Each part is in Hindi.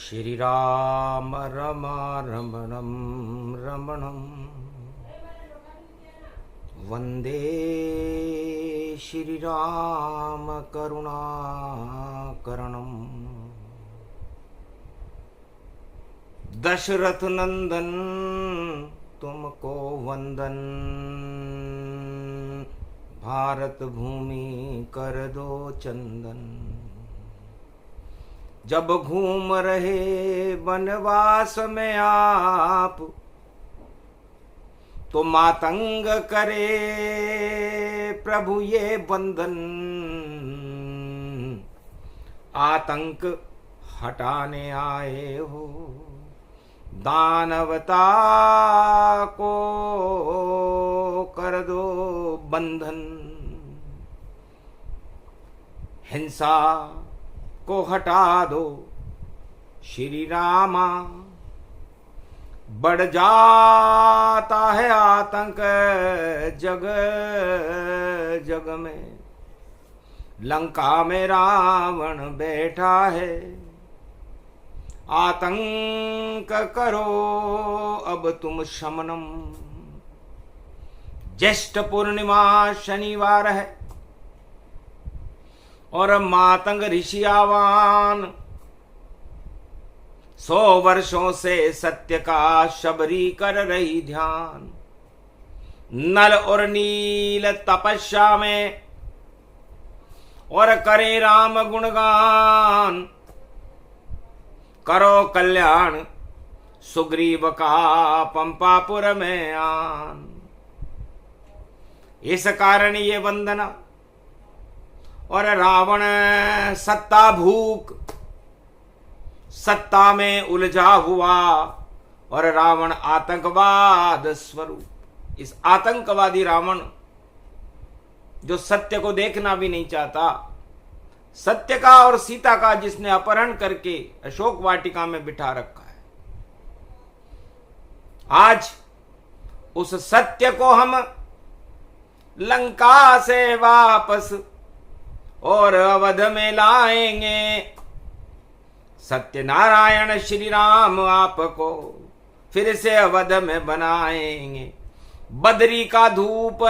श्री राम रमा रमणं रमणं वंदे श्री राम करुणाकरणं दशरथ नंदन तुमको वंदन भारत भूमि कर दो चंदन। जब घूम रहे वनवास में आप तो मातंग करे प्रभु ये बंधन। आतंक हटाने आए हो दानवता को कर दो बंधन। हिंसा को हटा दो श्री रामा, बढ़ जाता है आतंक जग जग में। लंका में रावण बैठा है, आतंक करो अब तुम शमनम। ज्येष्ठ पूर्णिमा शनिवार है और मातंग ऋषि आह्वान 100 वर्षों से सत्य का शबरी कर रही ध्यान। नल और नील तपस्या में और करे राम गुणगान। करो कल्याण सुग्रीव का पंपापुर में आन। इस कारण ये वंदना और रावण सत्ता भूख सत्ता में उलझा हुआ और रावण आतंकवाद स्वरूप। इस आतंकवादी रावण जो सत्य को देखना भी नहीं चाहता, सत्य का और सीता का जिसने अपहरण करके अशोक वाटिका में बिठा रखा है, आज उस सत्य को हम लंका से वापस और अवध में लाएंगे। सत्यनारायण श्री राम आपको फिर से अवध में बनाएंगे। बदरी का धूप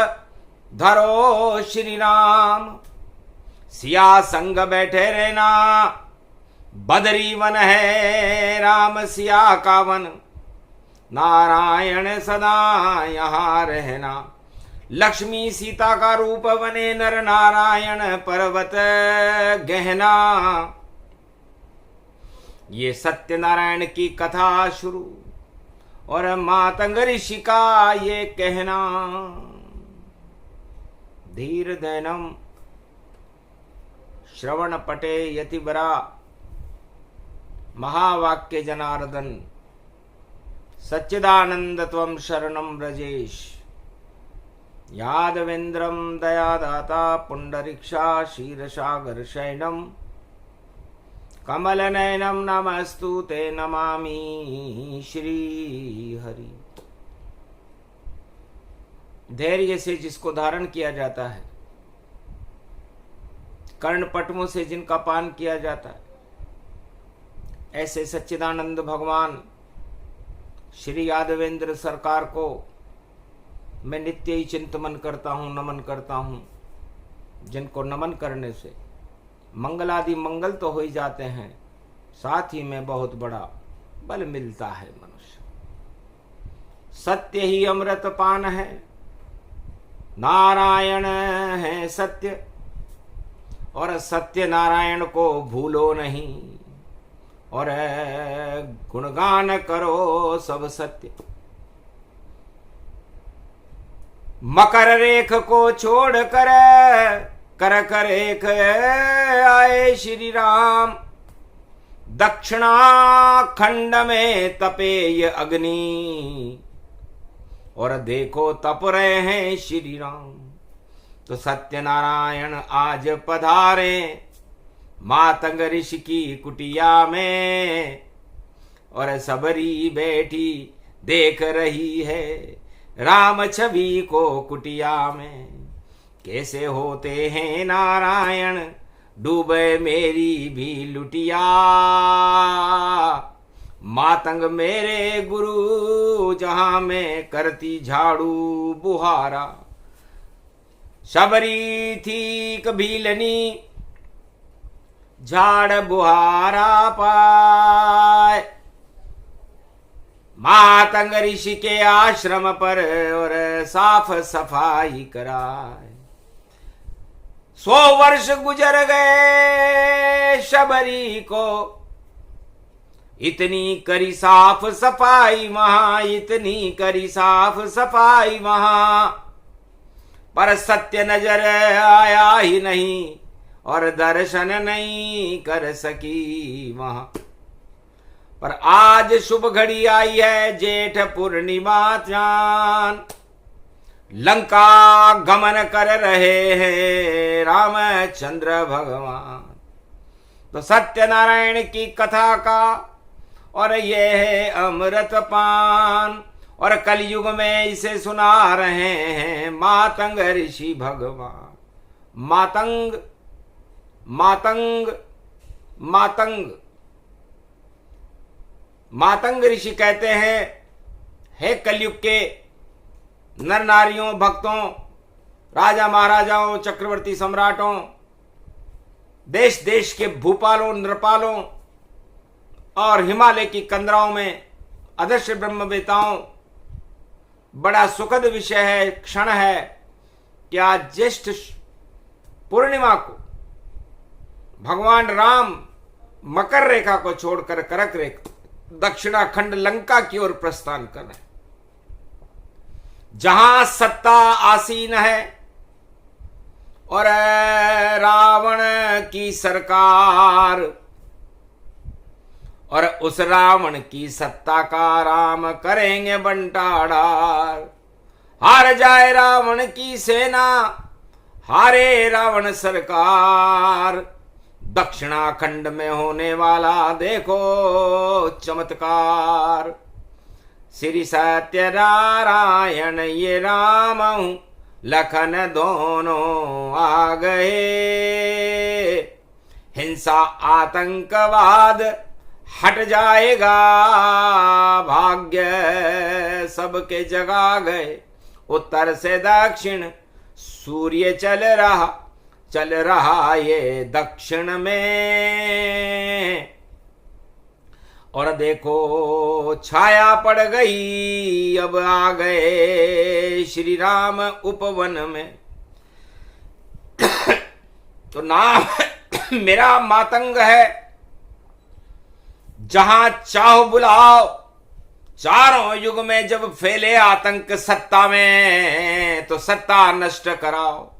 धरो श्री राम, सिया संग बैठे रहना। बदरी वन है राम सिया का वन, नारायण सदा यहाँ रहना। लक्ष्मी सीता का रूप बने नर नारायण पर्वत गहना। ये सत्यनारायण की कथा शुरू और मातंग ऋषि का ये कहना। धीर दैनम श्रवण पटे यतिबरा, महावाक्य जनार्दन सच्चिदानंद त्वं शरणं व्रजेश। यादवेन्द्रं दयादाता पुंडरीक्षा क्षीरसागर शयनम। कमलनयनं नमस्तु ते नमामि श्री हरि। धैर्य से जिसको धारण किया जाता है, कर्ण पटमों से जिनका पान किया जाता है, ऐसे सच्चिदानंद भगवान श्री यादवेंद्र सरकार को मैं नित्य ही चिंतन करता हूँ, नमन करता हूँ। जिनको नमन करने से मंगलादि मंगल तो हो ही जाते हैं, साथ ही में बहुत बड़ा बल मिलता है मनुष्य। सत्य ही अमृत पान है, नारायण है सत्य और सत्य नारायण को भूलो नहीं। और गुणगान करो सब सत्य। मकर रेख को छोड़ कर कर कर एक आए श्री राम। दक्षिणाखंड में तपे ये अग्नि और देखो तप रहे हैं श्री राम। तो सत्यनारायण आज पधारे मातंग ऋषि की कुटिया में और सबरी बैठी देख रही है राम छवि को कुटिया में। कैसे होते हैं नारायण डूबे मेरी भी लुटिया। मातंग मेरे गुरु जहां में करती झाड़ू बुहारा। शबरी थी कभीलनी झाड़ बुहारा पाए। मातंग ऋषि के आश्रम पर और साफ सफाई कराए। 100 वर्ष गुजर गए शबरी को, इतनी करी साफ सफाई वहां, इतनी करी साफ सफाई वहां, पर सत्य नजर आया ही नहीं और दर्शन नहीं कर सकी वहां। पर आज शुभ घड़ी आई है जेठ पूर्णिमा चांद, लंका गमन कर रहे हैं रामचंद्र भगवान। तो सत्यनारायण की कथा का और ये है अमृत पान, और कलयुग में इसे सुना रहे हैं मातंग ऋषि भगवान। मातंग मातंग मातंग मातंग ऋषि कहते हैं, हे कलयुग के नर नारियों, भक्तों, राजा महाराजाओं, चक्रवर्ती सम्राटों, देश देश के भूपालों, नृपालों और हिमालय की कंदराओं में अदृश्य ब्रह्मवेताओं, बड़ा सुखद विषय है, क्षण है कि आज ज्येष्ठ पूर्णिमा को भगवान राम मकर रेखा को छोड़कर करक रेखा दक्षिणाखंड लंका की ओर प्रस्थान कर रहे हैं, जहां सत्ता आसीन है और रावण की सरकार, और उस रावण की सत्ता का राम करेंगे बंटाढार। हार जाए रावण की सेना, हारे रावण सरकार, दक्षिणाखंड में होने वाला देखो चमत्कार। श्री सत्य नारायण ये राम लखन दोनों आ गए, हिंसा आतंकवाद हट जाएगा, भाग्य सबके जगा गए। उत्तर से दक्षिण सूर्य चल रहा ये दक्षिण में, और देखो छाया पड़ गई, अब आ गए श्री राम उपवन में। तो नाम मेरा मातंग है, जहां चाहो बुलाओ। चारों युग में जब फैले आतंक सत्ता में, तो सत्ता नष्ट कराओ।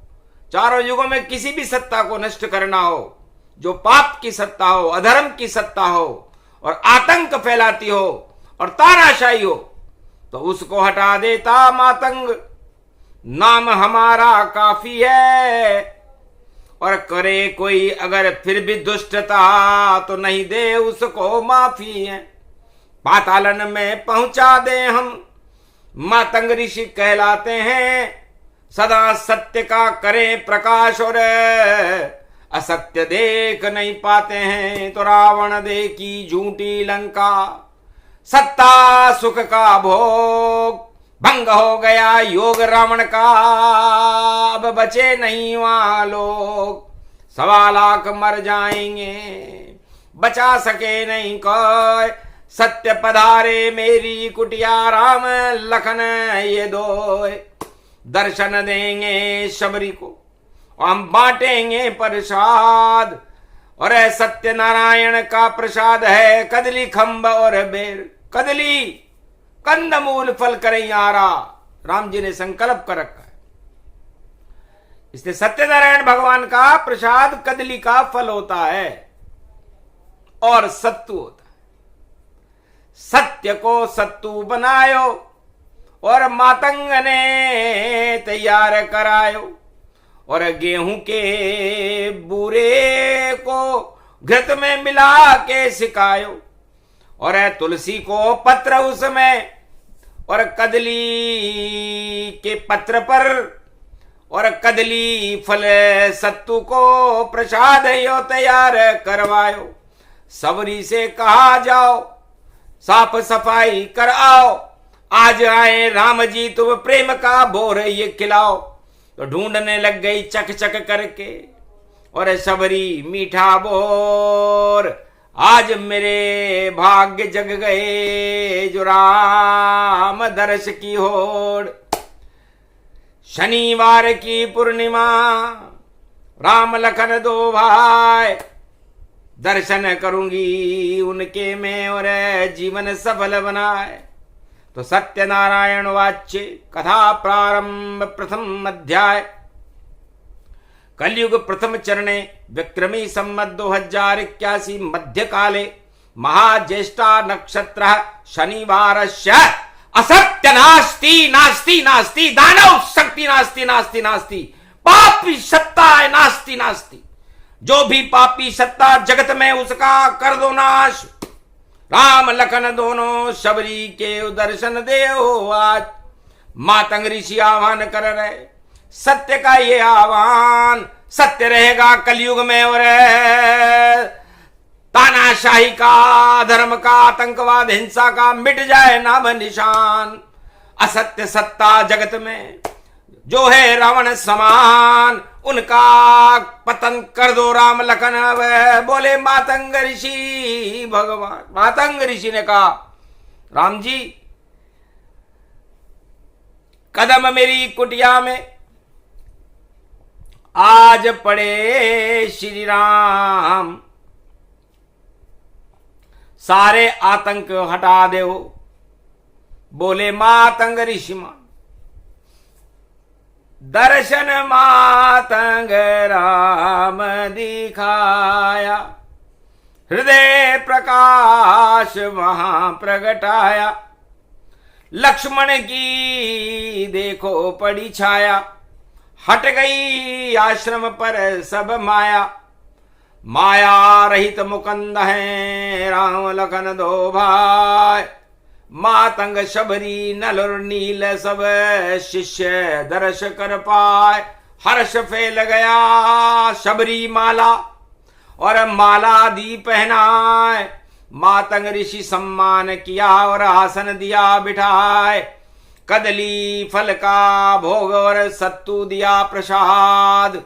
चारों युगों में किसी भी सत्ता को नष्ट करना हो, जो पाप की सत्ता हो, अधर्म की सत्ता हो और आतंक फैलाती हो और तानाशाही हो, तो उसको हटा देता मातंग। नाम हमारा काफी है, और करे कोई अगर फिर भी दुष्टता, तो नहीं दे उसको माफी है। पातालन में पहुंचा दे हम, मातंग ऋषि कहलाते हैं। सदा सत्य का करें प्रकाश, और असत्य देख नहीं पाते हैं, तो रावण देखी झूठी लंका। सत्ता सुख का भोग, भंग हो गया योग रावण का, अब बचे नहीं वहां लोग। 1.25 लाख मर जाएंगे, बचा सके नहीं कोई। सत्य पधारे मेरी कुटिया, राम लखन ये दो दर्शन देंगे शबरी को, और हम बांटेंगे प्रसाद। और सत्य नारायण का प्रसाद है कदली खंब और बेर। कदली कंदमूल फल करें यारा, राम जी ने संकल्प कर रखा है। इसलिए सत्यनारायण भगवान का प्रसाद कदली का फल होता है और सत्तू होता है। सत्य को सत्तू बनायो और मातंग ने तैयार करायो, और गेहूं के बूरे को घृत में मिला के सिकायो, और तुलसी को पत्र उसमें, और कदली के पत्र पर और कदली फल सत्तू को प्रसाद यो तैयार करवायो। सबरी से कहा जाओ साफ सफाई कर आओ, आज आए राम जी तुम प्रेम का बोर ये खिलाओ। तो ढूंढने लग गई चक चक करके, और सबरी मीठा बोर, आज मेरे भाग्य जग गए जो राम दर्श की होड़। शनिवार की पूर्णिमा राम लखन दो भाई, दर्शन करूंगी उनके में और जीवन सफल बनाए। तो सत्यनारायण वाच्य कथा प्रारंभ प्रथम अध्याय। कलयुग प्रथम चरणे विक्रमी संवत 2081 मध्य काले महाज्येष्ठा नक्षत्र शनिवारस्य असत्य नास्ति नास्ति नास्ति, दानव शक्ति नास्ति नास्ति नास्ति, पापी सत्ता है नास्ति नास्ति। जो भी पापी सत्ता जगत में उसका कर दो नाश। राम लखन दोनों शबरी के दर्शन दे हो आज। मातंग ऋषि आह्वान कर रहे, सत्य का ये आह्वान, सत्य रहेगा कलयुग में और तानाशाही का, धर्म का, आतंकवाद, हिंसा का मिट जाए नाम निशान। असत्य सत्ता जगत में जो है रावण समान, उनका पतन कर दो राम लखन। बोले मातंग ऋषि भगवान। मातंग ऋषि ने कहा, राम जी कदम मेरी कुटिया में आज पड़े श्री राम, सारे आतंक हटा दे। बोले मातंग ऋषि मान, दर्शन मातंग राम दिखाया, हृदय प्रकाश वहां प्रगटाया। लक्ष्मण की देखो पड़ी छाया, हट गई आश्रम पर सब माया। माया रहित मुकंद है राम लखन दो भाई, मातंग शबरी नल और नील सब शिष्य दर्श कर पाए। हर्ष फैल गया शबरी माला और माला दी पहनाए। मातंग ऋषि सम्मान किया और आसन दिया बिठाए। कदली फल का भोग और सत्तू दिया प्रसाद।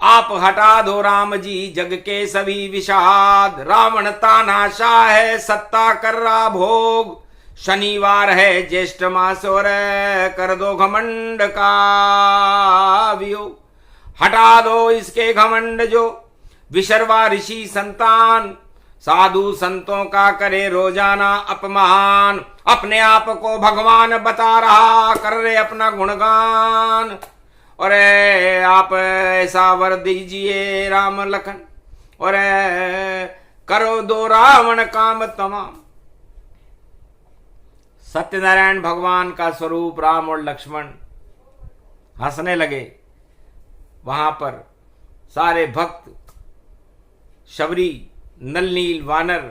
आप हटा दो राम जी जग के सभी विषाद। रावण तानाशाह है सत्ता कर रहा भोग। शनिवार है ज्येष्ठ मास और कर दो घमंड का वियोग। हटा दो इसके घमंड जो विशर्वा ऋषि संतान। साधु संतों का करे रोजाना अपमान। अपने आप को भगवान बता रहा कर रहे अपना गुणगान। और आप ऐसा वर दीजिए राम लखन और करो दो रावण काम तमाम। सत्यनारायण भगवान का स्वरूप राम और लक्ष्मण हंसने लगे। वहां पर सारे भक्त शबरी नलनील वानर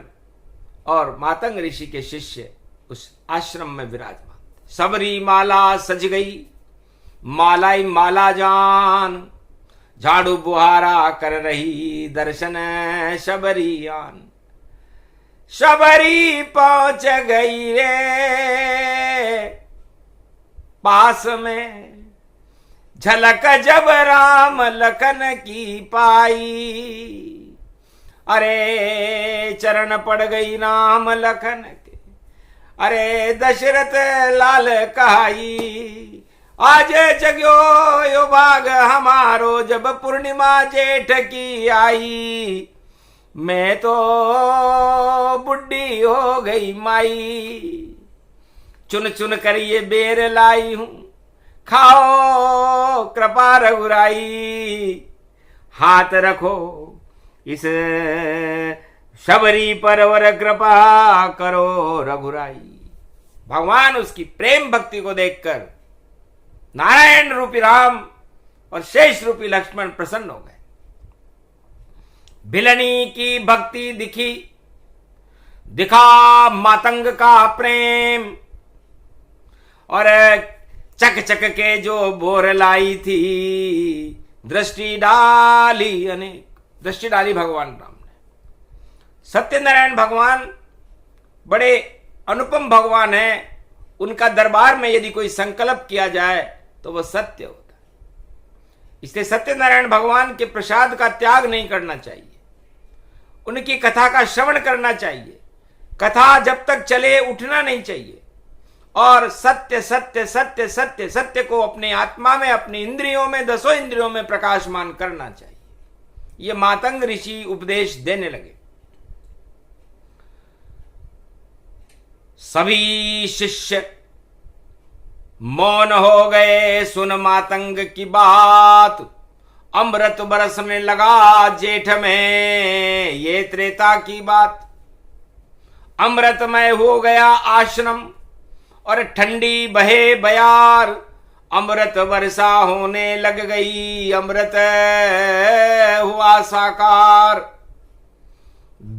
और मातंग ऋषि के शिष्य उस आश्रम में विराजमान। सबरी माला सज गई, मालाई माला जान। झाड़ू बुहारा कर रही दर्शन शबरियान। शबरी पहुंच गई रे पास में। झलक जब राम लखन की पाई। अरे चरण पड़ गई राम लखन के। अरे दशरथ लाल कहाई। आज जग्यो यो भाग हमारो जब पूर्णिमा जेठ की आई। मैं तो बुढ़ी हो गई माई। चुन चुन कर ये बेर लाई हूं। खाओ कृपा रघुराई। हाथ रखो इस शबरी पर और कृपा करो रघुराई। भगवान उसकी प्रेम भक्ति को देखकर नारायण रूपी राम और शेष रूपी लक्ष्मण प्रसन्न हो गए। भिलनी की भक्ति दिखी, दिखा मातंग का प्रेम। और चक चक के जो बोर लाई थी, दृष्टि डाली अनेक, दृष्टि डाली भगवान राम ने। सत्यनारायण भगवान बड़े अनुपम भगवान है। उनका दरबार में यदि कोई संकल्प किया जाए तो वह सत्य होता है। इसलिए सत्यनारायण भगवान के प्रसाद का त्याग नहीं करना चाहिए, उनकी कथा का श्रवण करना चाहिए। कथा जब तक चले उठना नहीं चाहिए, और सत्य सत्य सत्य सत्य सत्य को अपने आत्मा में, अपनी इंद्रियों में, 10 इंद्रियों में प्रकाशमान करना चाहिए। ये मातंग ऋषि उपदेश देने लगे। सभी शिष्य मौन हो गए सुन मातंग की बात। अमृत बरसने लगा जेठ में, ये त्रेता की बात। अमृतमय हो गया आश्रम और ठंडी बहे बयार। अमृत वर्षा होने लग गई, अमृत हुआ साकार।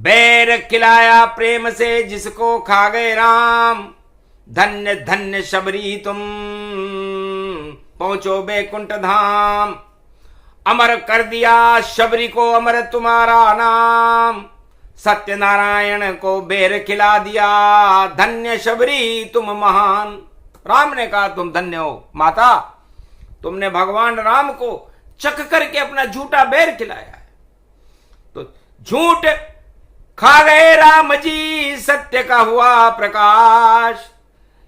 बैर खिलाया प्रेम से जिसको खा गए राम। धन्य धन्य शबरी तुम पहुंचो बैकुंठ धाम। अमर कर दिया शबरी को अमर तुम्हारा नाम। सत्यनारायण को बैर खिला दिया, धन्य शबरी तुम महान। राम ने कहा तुम धन्य हो माता, तुमने भगवान राम को चख करके अपना झूठा बैर खिलाया है। तो झूठ खा गए राम जी, सत्य का हुआ प्रकाश।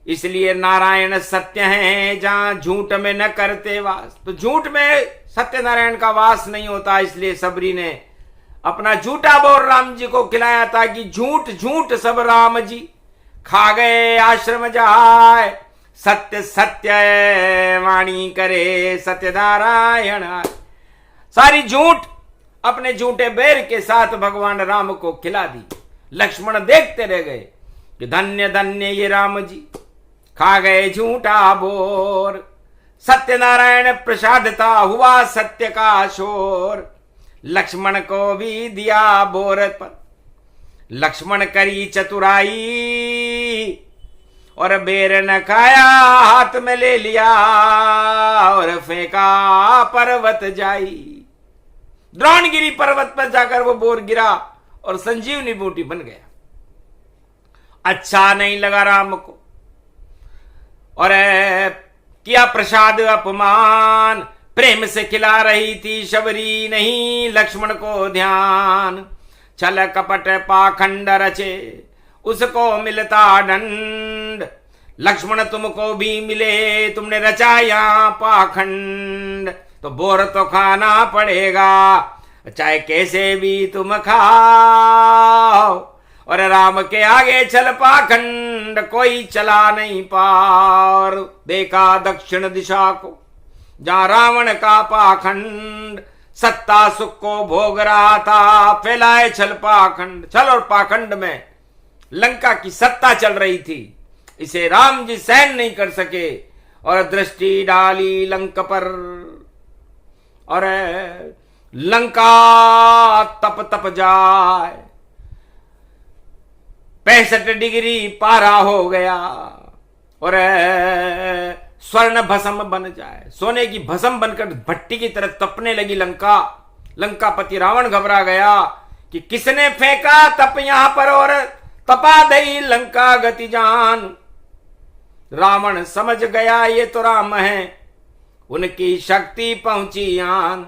इसलिए नारायण सत्य हैं, जहां झूठ में न करते वास। तो झूठ में सत्यनारायण का वास नहीं होता। इसलिए सबरी ने अपना झूठा बोर राम जी को खिलाया, ताकि झूठ झूठ सब राम जी खा गए आश्रम जाए। सत्य सत्य वाणी करे सत्यनारायण। सारी झूठ अपने झूठे बैर के साथ भगवान राम को खिला दी। लक्ष्मण देखते रह गए कि धन्य धन्य ये राम जी खा गए झूठा बोर। सत्यनारायण प्रसादता हुआ सत्य का शोर। लक्ष्मण को भी दिया बोर पर, लक्ष्मण करी चतुराई। और बेर न खाया हाथ में ले लिया, और फेंका पर्वत जाई। द्रोणगिरी पर्वत पर जाकर वो बोर गिरा और संजीवनी बूटी बन गया। अच्छा नहीं लगा राम को, और किया प्रसाद अपमान। प्रेम से खिला रही थी शबरी, नहीं लक्ष्मण को ध्यान। छल कपट पाखंड रचे उसको मिलता दंड। लक्ष्मण तुमको भी मिले, तुमने रचाया पाखंड। तो बोर तो खाना पड़ेगा, चाहे कैसे भी तुम खाओ। और राम के आगे चल पाखंड, कोई चला नहीं पार। देखा दक्षिण दिशा को, जहां रावण का पाखंड सत्ता सुख को भोग रहा था। फैलाए छल पाखंड, छल और पाखंड में लंका की सत्ता चल रही थी। इसे राम जी सहन नहीं कर सके और दृष्टि डाली लंक पर। और लंका तप तप जाए, 65 डिग्री पारा हो गया। और स्वर्ण भस्म बन जाए, सोने की भस्म बनकर भट्टी की तरह तपने लगी लंका। लंकापति रावण घबरा गया कि किसने फेंका तप यहां पर, और तपा दई लंका गति जान। रावण समझ गया ये तो राम है, उनकी शक्ति पहुंची आन।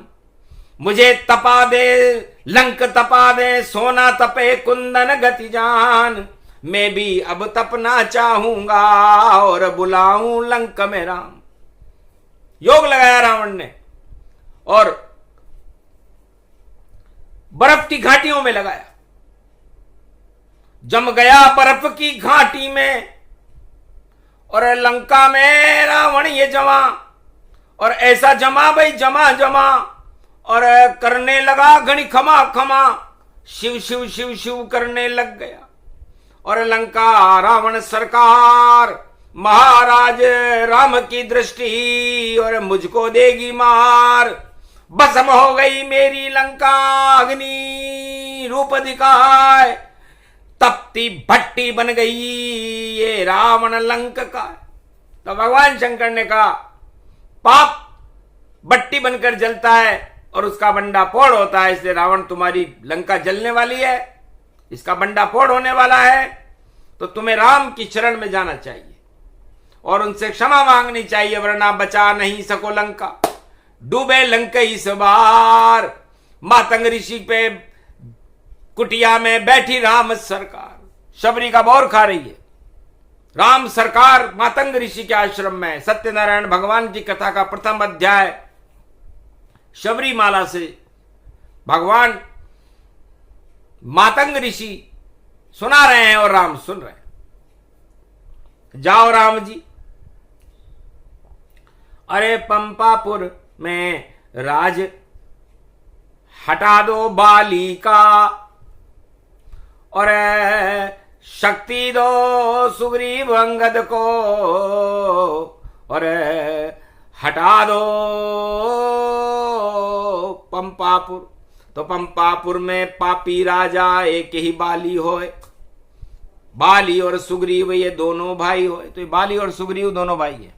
मुझे तपा दे लंक तपा दे, सोना तपे कुंदन गति जान। मैं भी अब तपना चाहूंगा और बुलाऊं लंक में राम। योग लगाया रावण ने और बर्फ की घाटियों में लगाया। जम गया बर्फ की घाटी में, और लंका में रावण ये जमा, और ऐसा जमा भाई जमा जमा, और करने लगा घनी खमा खमा। शिव शिव शिव शिव करने लग गया। और लंका रावण सरकार, महाराज राम की दृष्टि और मुझको देगी मार। भस्म हो गई मेरी लंका, अग्नि रूप दिखाए। तपती भट्टी बन गई ये रावण लंक का। तो भगवान शंकर ने कहा पाप बट्टी बनकर जलता है और उसका बंडा फोड़ होता है, इसलिए रावण तुम्हारी लंका जलने वाली है, इसका बंडा फोड़ होने वाला है, तो तुम्हें राम की शरण में जाना चाहिए और उनसे क्षमा मांगनी चाहिए, वरना बचा नहीं सको लंका। डूबे लंका इस बार। मातंग ऋषि पे कुटिया में बैठी राम सरकार शबरी का बौर खा रही है। राम सरकार मातंग ऋषि के आश्रम में सत्यनारायण भगवान की कथा का प्रथम अध्याय शबरी माला से भगवान मातंग ऋषि सुना रहे हैं और राम सुन रहे हैं। जाओ राम जी, अरे पंपापुर में राज हटा दो बाली का और शक्ति दो सुग्रीव अंगद को और हटा दो पंपापुर। तो पंपापुर में पापी राजा एक ही बाली होए, बाली और सुग्रीव ये दोनों भाई होए। तो ये बाली और सुग्रीव दोनों भाई है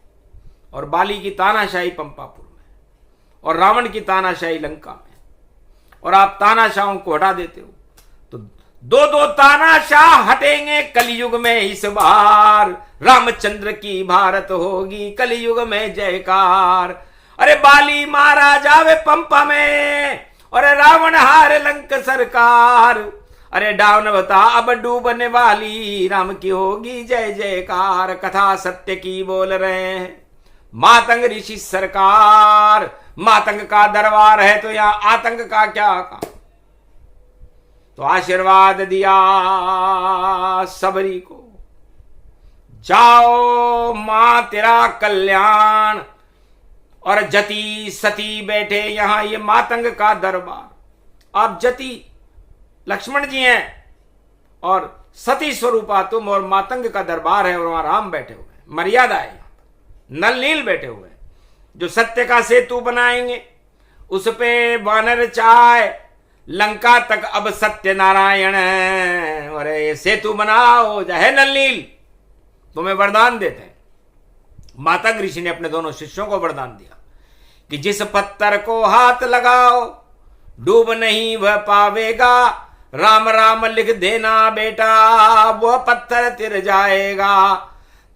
और बाली की तानाशाही पंपापुर में और रावण की तानाशाही लंका में, और आप तानाशाहों को हटा देते हो। तो दो दो तानाशाह हटेंगे कलयुग में इस बार, रामचंद्र की भारत होगी कलयुग में जयकार। अरे बाली मारा जावे पंपा में और रावण हार लंक सरकार। अरे डावनवता अब डूबने वाली, राम की होगी जय जयकार। कथा सत्य की बोल रहे हैं मातंग ऋषि सरकार। मातंग का दरबार है तो यहां आतंक का क्या काम। तो आशीर्वाद दिया सबरी को, जाओ मां तेरा कल्याण। और जति सती बैठे यहां ये मातंग का दरबार। आप जति लक्ष्मण जी हैं और सती स्वरूपा तुम, और मातंग का दरबार है और वहां राम बैठे हुए हैं। मर्यादा है, नल नील बैठे हुए हैं जो सत्य का सेतु बनाएंगे। उस पे वानर चाय लंका तक अब सत्य नारायण है। और ये सेतु बनाओ चाहे नल नील, तुम्हें वरदान देते हैं। मातंग ऋषि ने अपने दोनों शिष्यों को वरदान दिया कि जिस पत्थर को हाथ लगाओ डूब नहीं वह पावेगा। राम राम लिख देना बेटा, वह पत्थर तिर जाएगा।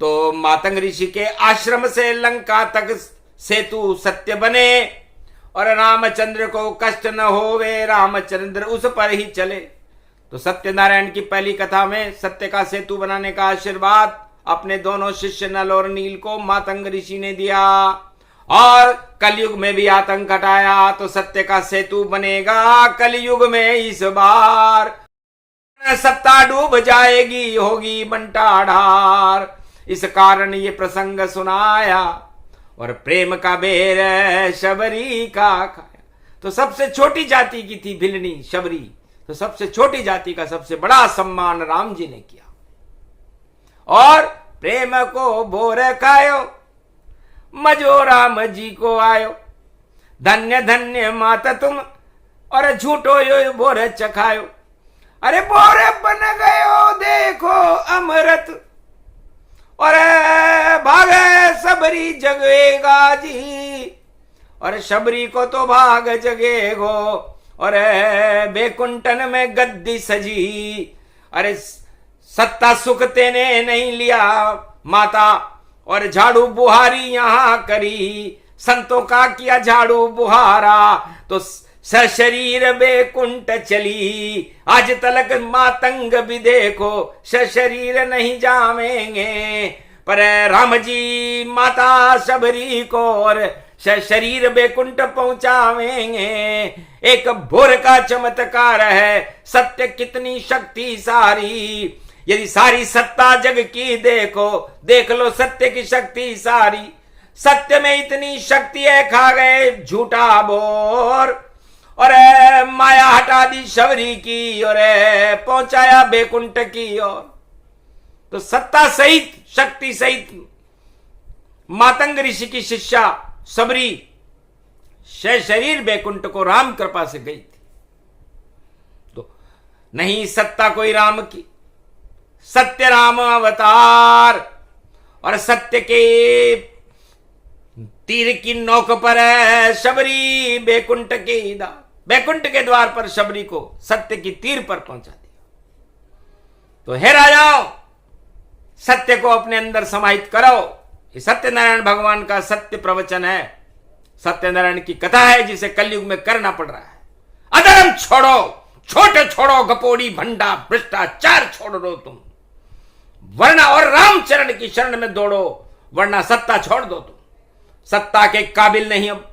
तो मातंग ऋषि के आश्रम से लंका तक सेतु सत्य बने और रामचंद्र को कष्ट न होवे, रामचंद्र उस पर ही चले। तो सत्यनारायण की पहली कथा में सत्य का सेतु बनाने का आशीर्वाद अपने दोनों शिष्य नल और नील को मातंग ऋषि ने दिया। और कलयुग में भी आतंक हटाया तो सत्य का सेतु बनेगा कलयुग में इस बार। सत्ता डूब जाएगी होगी बंटाढार। इस कारण ये प्रसंग सुनाया और प्रेम का बेर शबरी का खाया। तो सबसे छोटी जाति की थी भिलनी शबरी, तो सबसे छोटी जाति का सबसे बड़ा सम्मान राम जी ने किया। और प्रेम को बोर खायो मजो राम जी को आयो। धन्य धन्य माता तुम और झूठो यो बोर चखायो। अरे बोर बन गयो देखो अमृत और भागे सबरी जगेगा जी। और शबरी को तो भाग जगेगो और बेकुंठन में गद्दी सजी। अरे सत्ता सुख तेने नहीं लिया माता, और झाड़ू बुहारी यहां करी। संतों का किया झाड़ू बुहारा तो सशरीर बेकुंठ चली। आज तलक मातंग भी देखो सशरीर नहीं जावेंगे, पर राम जी माता शबरी को और शरीर बेकुंठ पहुंचावेंगे। एक भोर का चमत्कार है सत्य कितनी शक्ति सारी। यदि सारी सत्ता जग की देखो देख लो सत्य की शक्ति सारी। सत्य में इतनी शक्ति है खा गए झूठा बोर और माया हटा दी शबरी की और पहुंचाया बेकुंठ की ओर। तो सत्ता सहित शक्ति सहित मातंग ऋषि की शिष्या शबरी शरीर बेकुंठ को राम कृपा से गई थी। तो नहीं सत्ता कोई राम की, सत्य राम अवतार। और सत्य के तीर की नोक पर शबरी बैकुंठ के द्वार पर शबरी को सत्य की तीर पर पहुंचा दिया। तो हे राजाओं, सत्य को अपने अंदर समाहित करो। ये सत्यनारायण भगवान का सत्य प्रवचन है, सत्यनारायण की कथा है, जिसे कलयुग में करना पड़ रहा है। अधर्म छोड़ो, छोटे छोड़ो, गपोड़ी भंडा भ्रष्टाचार छोड़ दो तुम, वरना और रामचरण की शरण में दौड़ो, वरना सत्ता छोड़ दो तुम। सत्ता के काबिल नहीं, अब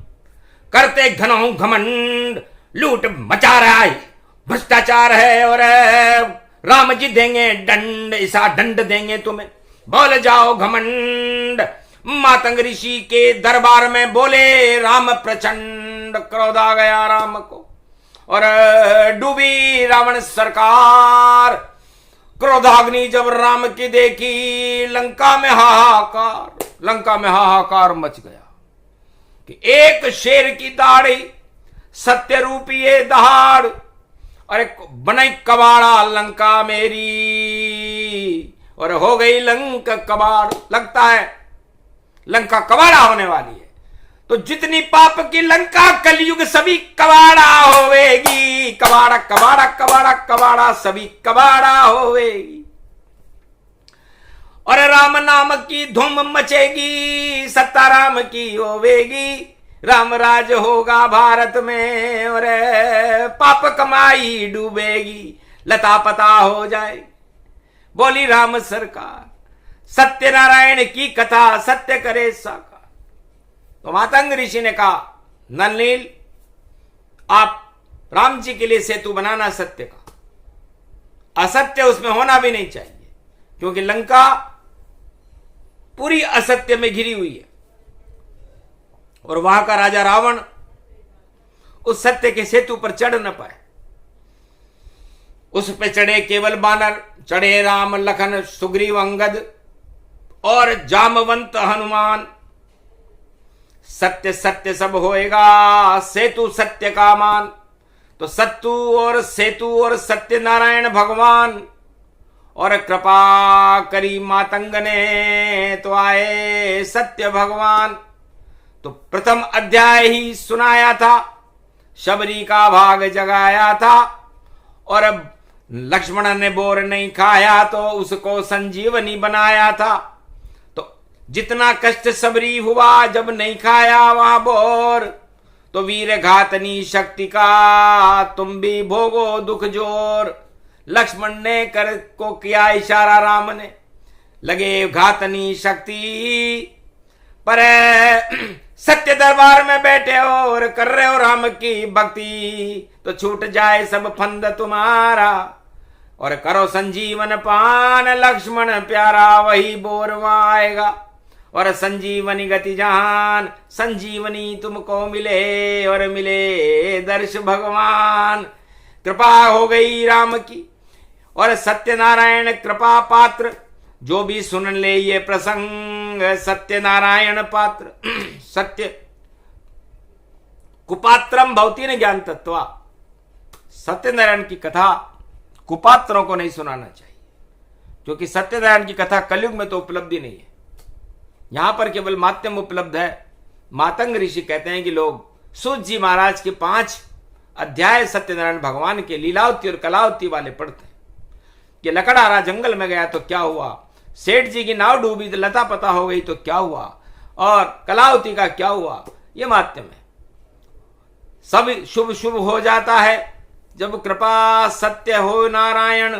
करते घनों घमंड, लूट मचा रहा है, भ्रष्टाचार है, और राम जी देंगे दंड, ऐसा दंड देंगे तुम्हें, बोल जाओ घमंड। मातंग ऋषि के दरबार में बोले राम प्रचंड, क्रोध आ गया राम को और डूबी रावण सरकार। क्रोधाग्नि जब राम की देखी, लंका में हाहाकार मच गया कि एक शेर की दाढ़ी, सत्य रूपी ये दहाड़, अरे बनाई कबाड़ा लंका मेरी, और हो गई लंका कबाड़। लगता है लंका कबाड़ा होने वाली है। तो जितनी पाप की लंका कलयुग सभी कबाड़ा होवेगी, कबाड़ा कबाड़ा कबाड़ा कबाड़ा सभी कबाड़ा होवेगी। और राम नाम की धूम मचेगी, सत्ता राम की होवेगी, राम राज होगा भारत में, और पाप कमाई डूबेगी, लता पता हो जाए। बोली राम सरकार, सत्यनारायण की कथा सत्य करे साकार। तो मातंग ऋषि ने कहा, नलनील आप राम जी के लिए सेतु बनाना सत्य का, असत्य उसमें होना भी नहीं चाहिए, क्योंकि लंका पूरी असत्य में घिरी हुई है, और वहां का राजा रावण उस सत्य के सेतु पर चढ़ न पाए। उस पे चढ़े केवल बानर, चढ़े राम लखन सुग्रीव अंगद और जामवंत हनुमान। सत्य सत्य सब होएगा, सेतु सत्य का मान। तो सत्तु और सेतु और सत्यनारायण भगवान, और कृपा करी मातंग ने, तो आए सत्य भगवान। तो प्रथम अध्याय ही सुनाया था, शबरी का भाग जगाया था, और अब लक्ष्मण ने बोर नहीं खाया तो उसको संजीवनी बनाया था। तो जितना कष्ट शबरी हुआ जब नहीं खाया वहां बोर, तो वीर घातनी शक्ति का तुम भी भोगो दुख जोर। लक्ष्मण ने कर को किया इशारा, राम ने लगे घातनी शक्ति पर, सत्य दरबार में बैठे हो और कर रहे हो राम की भक्ति, तो छूट जाए सब फंद तुम्हारा, और करो संजीवन पान लक्ष्मण प्यारा, वही बोर आएगा। और संजीवनी गति जहान, संजीवनी तुमको मिले, और मिले दर्श भगवान। कृपा हो गई राम की, और सत्यनारायण कृपा पात्र, जो भी सुन ले ये प्रसंग सत्यनारायण पात्र। सत्य कुपात्रम भवती न ज्ञान तत्वा, सत्यनारायण की कथा कुपात्रों को नहीं सुनाना चाहिए, क्योंकि सत्यनारायण की कथा कलयुग में तो उपलब्धि नहीं है, यहां पर केवल माध्यम उपलब्ध है। मातंग ऋषि कहते हैं कि लोग सूत जी महाराज के 5 अध्याय सत्यनारायण भगवान के लीलावती और कलावती वाले पढ़ते हैं कि लकड़हारा जंगल में गया तो क्या हुआ, सेठ जी की नाव डूबी तो लता पता हो गई तो क्या हुआ, और कलावती का क्या हुआ। ये माध्यम है। सब शुभ शुभ हो जाता है जब कृपा सत्य हो नारायण,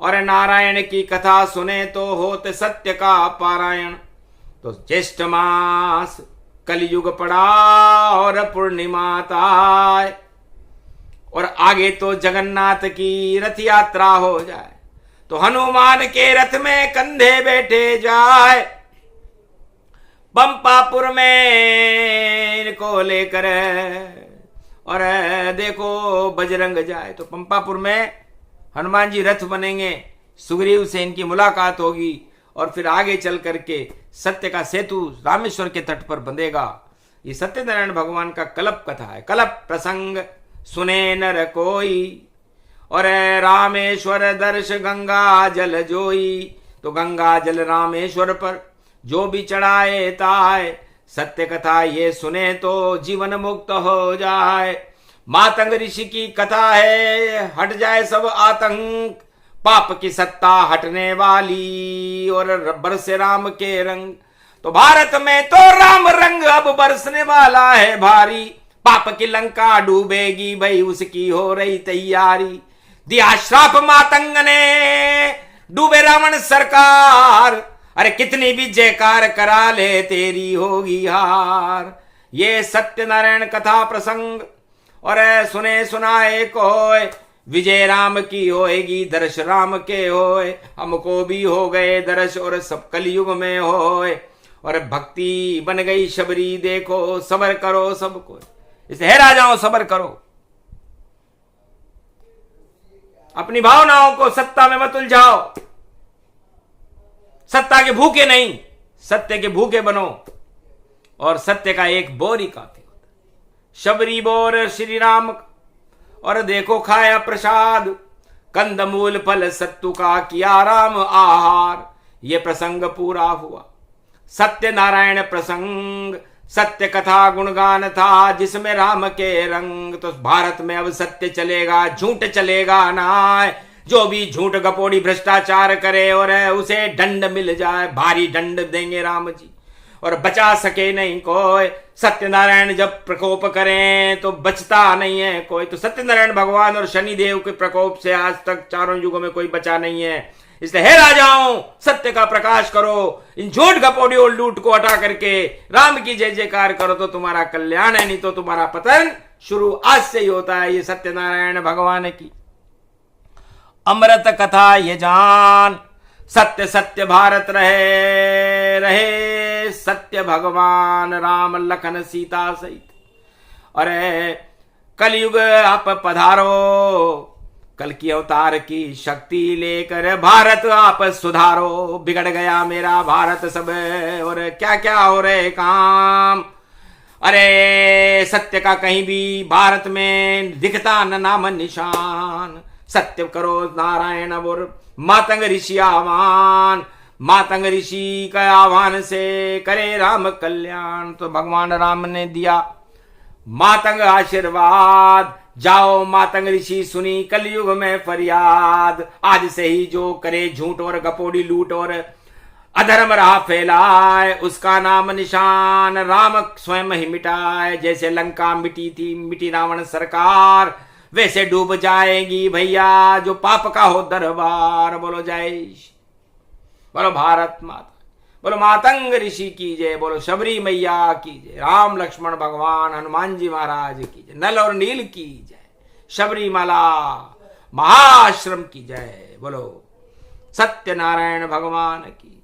और नारायण की कथा सुने तो होते सत्य का पारायण। तो ज्येष्ठ मास कलयुग पड़ा और पूर्णिमा ताय, और आगे तो जगन्नाथ की रथ यात्रा हो जाए, तो हनुमान के रथ में कंधे बैठे जाए, पंपापुर में इनको लेकर, और देखो बजरंग जाए। तो पंपापुर में हनुमान जी रथ बनेंगे, सुग्रीव से इनकी मुलाकात होगी, और फिर आगे चल करके सत्य का सेतु रामेश्वर के तट पर बंधेगा। ये सत्यनारायण भगवान का कल्प कथा है। कल्प प्रसंग सुने नर कोई, और रामेश्वर दर्श गंगा जल जोई। तो गंगा जल रामेश्वर पर जो भी चढ़ाए ताए, सत्य कथा ये सुने तो जीवन मुक्त हो जाए। मातंग ऋषि की कथा है, हट जाए सब आतंक, पाप की सत्ता हटने वाली और बरसे राम के रंग। तो भारत में तो राम रंग अब बरसने वाला है भारी, पाप की लंका डूबेगी भाई उसकी हो रही तैयारी। दिया श्राप मातंग ने, डूबे रावण सरकार, अरे कितनी भी जयकार करा ले तेरी होगी हार। ये सत्यनारायण कथा प्रसंग और सुने सुनाए कोय, विजय राम की होएगी दर्श राम के होए। हमको भी हो गए दर्श और सब कलयुग में होए, और भक्ति बन गई शबरी देखो, सबर करो सबको। इसे है राजाओं सबर करो, अपनी भावनाओं को सत्ता में मत उलझाओ, सत्ता के भूखे नहीं सत्य के भूखे बनो, और सत्य का एक बोर ही काफी होता है। शबरी बोर श्री राम, और देखो खाया प्रसाद, कंदमूल फल सत्तु का किया राम आहार। ये प्रसंग पूरा हुआ सत्यनारायण प्रसंग, सत्य कथा गुणगान था जिसमें राम के रंग। तो भारत में अब सत्य चलेगा, झूठ चलेगा ना। जो भी झूठ गपोड़ी भ्रष्टाचार करे और उसे दंड मिल जाए, भारी दंड देंगे राम जी, और बचा सके नहीं कोई। सत्यनारायण जब प्रकोप करें तो बचता नहीं है कोई। तो सत्यनारायण भगवान और शनिदेव के प्रकोप से आज तक चारों युगों में कोई बचा नहीं है। इसलिए हे राजाओं सत्य का प्रकाश करो, इन झूठ गपोड़ी और लूट को हटा करके राम की जय जयकार करो तो तुम्हारा कल्याण है, नहीं तो तुम्हारा पतन शुरू आज से ही होता है। ये सत्यनारायण भगवान की अमृत कथा ये जान, सत्य सत्य भारत रहे रहे, सत्य भगवान राम लखन सीता सहित। अरे कलयुग आप पधारो, कल की अवतार की शक्ति लेकर भारत आप सुधारो। बिगड़ गया मेरा भारत सब, और क्या क्या हो रहे काम। अरे सत्य का कहीं भी भारत में दिखता न नाम निशान। सत्य करो नारायण और मातंग ऋषि आह्वान, मातंग ऋषि का आह्वान से करे राम कल्याण। तो भगवान राम ने दिया मातंग आशीर्वाद, जाओ मातंग ऋषि सुनी कलयुग में फरियाद। आज से ही जो करे झूठ और गपोड़ी लूट और अधर्म राह फैलाए, उसका नाम निशान राम स्वयं ही मिटाए। जैसे लंका मिटी थी, मिटी रावण सरकार, वैसे डूब जाएगी भैया जो पाप का हो दरबार। बोलो जय, बोलो भारत माता, बोलो मातंग ऋषि की जय, बोलो शबरी मैया की जय, राम लक्ष्मण भगवान हनुमान जी महाराज की जय, नल और नील की जय, शबरी माला महाश्रम की जय, बोलो सत्यनारायण भगवान की।